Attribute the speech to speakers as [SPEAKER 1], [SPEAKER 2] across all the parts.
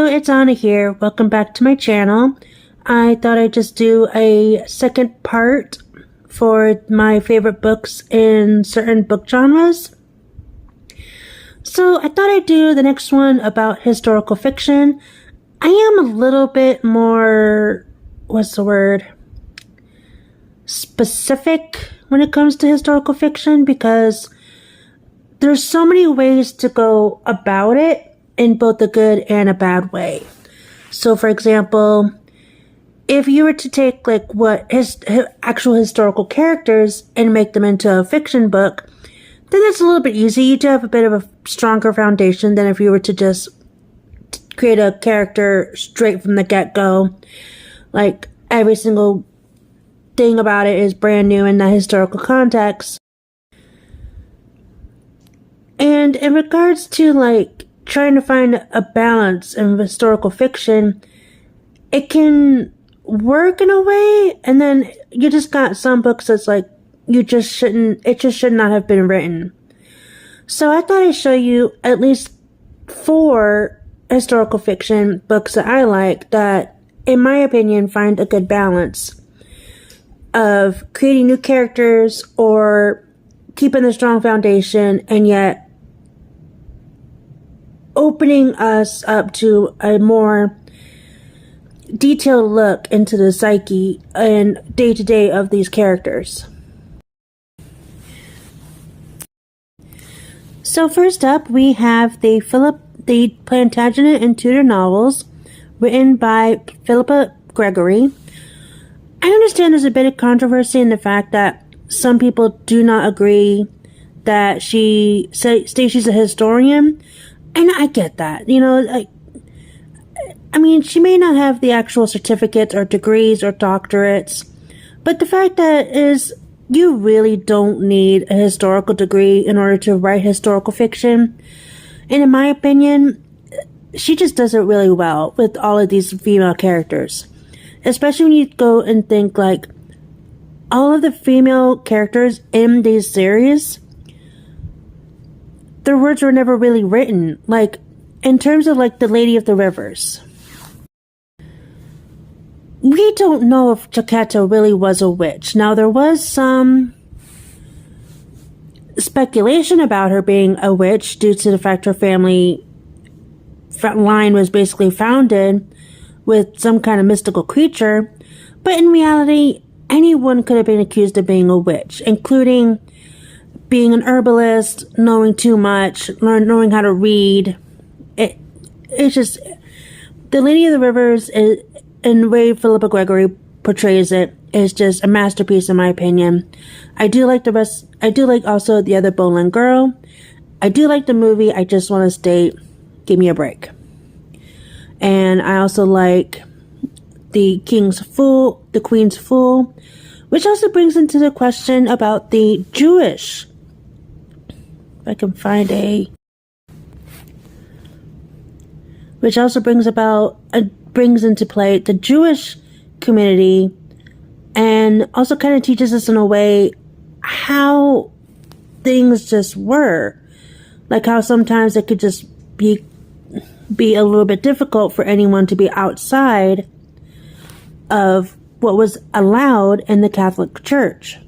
[SPEAKER 1] Hello, it's Anna here. Welcome back to my channel. I thought I'd just do a second part for my favorite books in certain book genres. So I thought I'd do the next one about historical fiction. I am a little bit more, specific when it comes to historical fiction because there's so many ways to go about it in both a good and a bad way. So, for example, if you were to take actual historical characters and make them into a fiction book, then that's a little bit easy. You do have a bit of a stronger foundation than if you were to just create a character straight from the get-go. Like, every single thing about it is brand new in the historical context. And in regards to, trying to find a balance in historical fiction, it can work in a way, and then you just got some books that's it just should not have been written. So I thought I'd show you at least 4 historical fiction books that I like that, in my opinion, find a good balance of creating new characters or keeping a strong foundation and yet opening us up to a more detailed look into the psyche and day-to-day of these characters. So first up, we have the Plantagenet and Tudor novels written by Philippa Gregory. I understand there's a bit of controversy in the fact that some people do not agree that she states she's a historian. And I get that, she may not have the actual certificates or degrees or doctorates, but the fact that is, you really don't need a historical degree in order to write historical fiction. And in my opinion, she just does it really well with all of these female characters. Especially when you go and think all of the female characters in these series, their words were never really written. In terms of the Lady of the Rivers, we don't know if Jacquetta really was a witch. Now, there was some speculation about her being a witch due to the fact her family line was basically founded with some kind of mystical creature. But in reality, anyone could have been accused of being a witch, including being an herbalist, knowing too much, knowing how to read. It's just, the Lady of the Rivers, and the way Philippa Gregory portrays it, is just a masterpiece in my opinion. I do like also the other Boleyn Girl. I do like the movie. I just want to state, give me a break. And I also like the Queen's Fool, which also brings into the question about the Jewish. If I can find which also brings into play the Jewish community, and also kind of teaches us in a way how things just were, how sometimes it could just be a little bit difficult for anyone to be outside of what was allowed in the Catholic Church,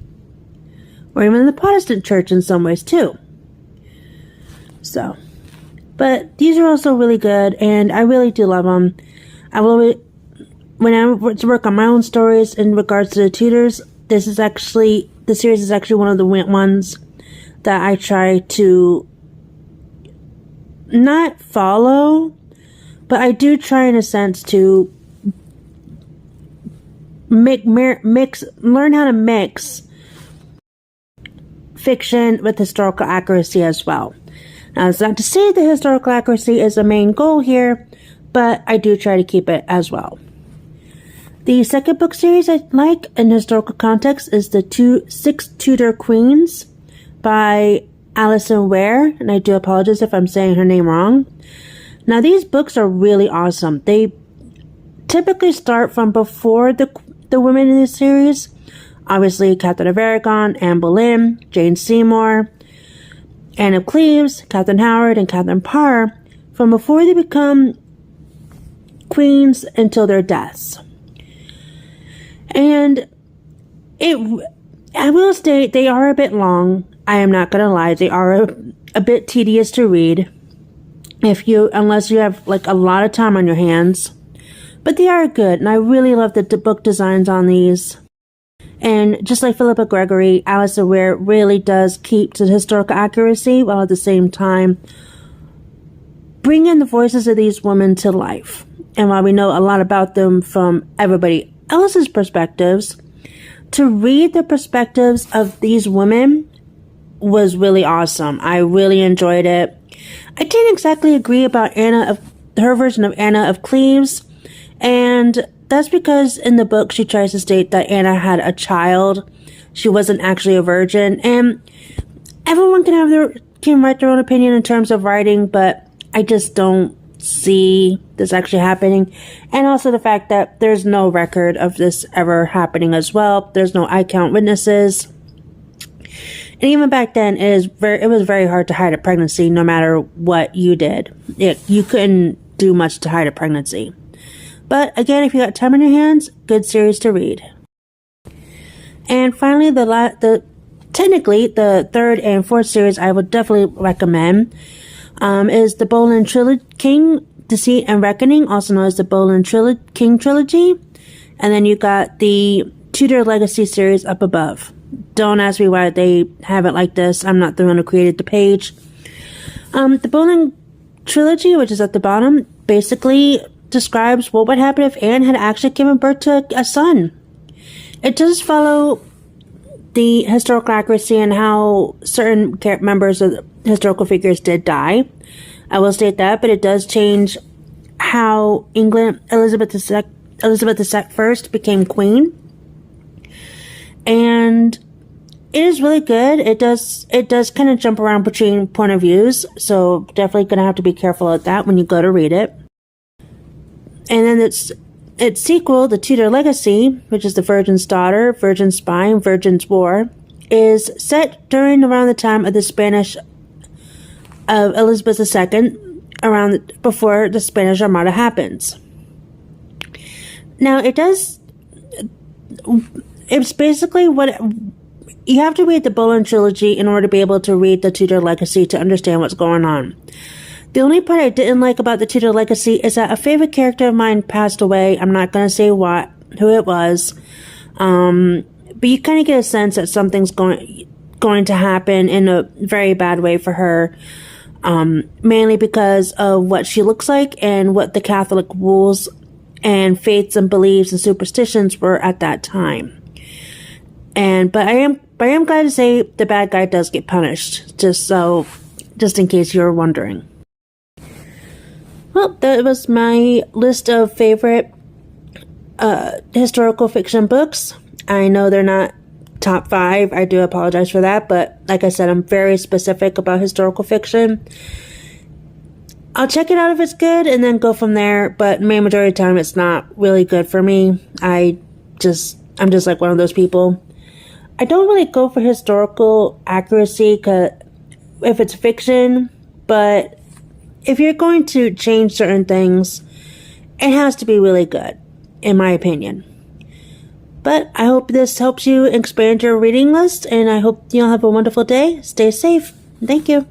[SPEAKER 1] or even in the Protestant Church in some ways too. So, but these are also really good, and I really do love them. When I work on my own stories in regards to the Tudors, the series is actually one of the ones that I try to not follow, but I do try in a sense to learn how to mix fiction with historical accuracy as well. Now, it's not to say that historical accuracy is the main goal here, but I do try to keep it as well. The second book series I like in historical context is the 6 Tudor Queens by Alison Weir, and I do apologize if I'm saying her name wrong. Now, these books are really awesome. They typically start from before the women in this series. Obviously, Catherine of Aragon, Anne Boleyn, Jane Seymour, Anne of Cleves, Catherine Howard, and Catherine Parr, from before they become queens until their deaths. And I will state they are a bit long. I am not going to lie. They are a bit tedious to read unless you have like a lot of time on your hands. But they are good, and I really love the book designs on these. And just like Philippa Gregory, Alison Weir really does keep to historical accuracy while at the same time bringing the voices of these women to life. And while we know a lot about them from everybody else's perspectives, to read the perspectives of these women was really awesome. I really enjoyed it. I didn't exactly agree about her version of Anna of Cleves, and that's because in the book she tries to state that Anna had a child. She wasn't actually a virgin, and everyone can write their own opinion in terms of writing, but I just don't see this actually happening. And also the fact that there's no record of this ever happening as well. There's no eye count witnesses. And even back then, it was very hard to hide a pregnancy no matter what you did. You couldn't do much to hide a pregnancy. But again, if you got time on your hands, good series to read. And finally, technically the third and fourth series I would definitely recommend is the Boleyn Trilogy, King, Deceit and Reckoning, also known as the Boleyn King Trilogy. And then you got the Tudor Legacy series up above. Don't ask me why they have it like this. I'm not the one who created the page. The Boleyn Trilogy, which is at the bottom, basically describes what would happen if Anne had actually given birth to a son. It does follow the historical accuracy and how certain members of the historical figures did die. I will state that, but it does change how Elizabeth II first became queen. And it is really good. It does kind of jump around between point of views, so definitely going to have to be careful at that when you go to read it. And then its sequel, The Tudor Legacy, which is The Virgin's Daughter, Virgin's Spy, and Virgin's War, is set around the time of of Elizabeth II, before the Spanish Armada happens. Now, it's basically you have to read the Boleyn Trilogy in order to be able to read the Tudor Legacy to understand what's going on. The only part I didn't like about the Tudor Legacy is that a favorite character of mine passed away. I'm not going to say who it was. But you kind of get a sense that something's going to happen in a very bad way for her. Mainly because of what she looks like and what the Catholic rules and faiths and beliefs and superstitions were at that time. But I am glad to say the bad guy does get punished, just in case you're wondering. Well, that was my list of favorite historical fiction books. I know they're not top 5. I do apologize for that, but like I said, I'm very specific about historical fiction. I'll check it out if it's good and then go from there, but main majority of the time it's not really good for me. I'm just like one of those people. I don't really go for historical accuracy if it's fiction, but if you're going to change certain things, it has to be really good, in my opinion. But I hope this helps you expand your reading list, and I hope you'll have a wonderful day. Stay safe. Thank you.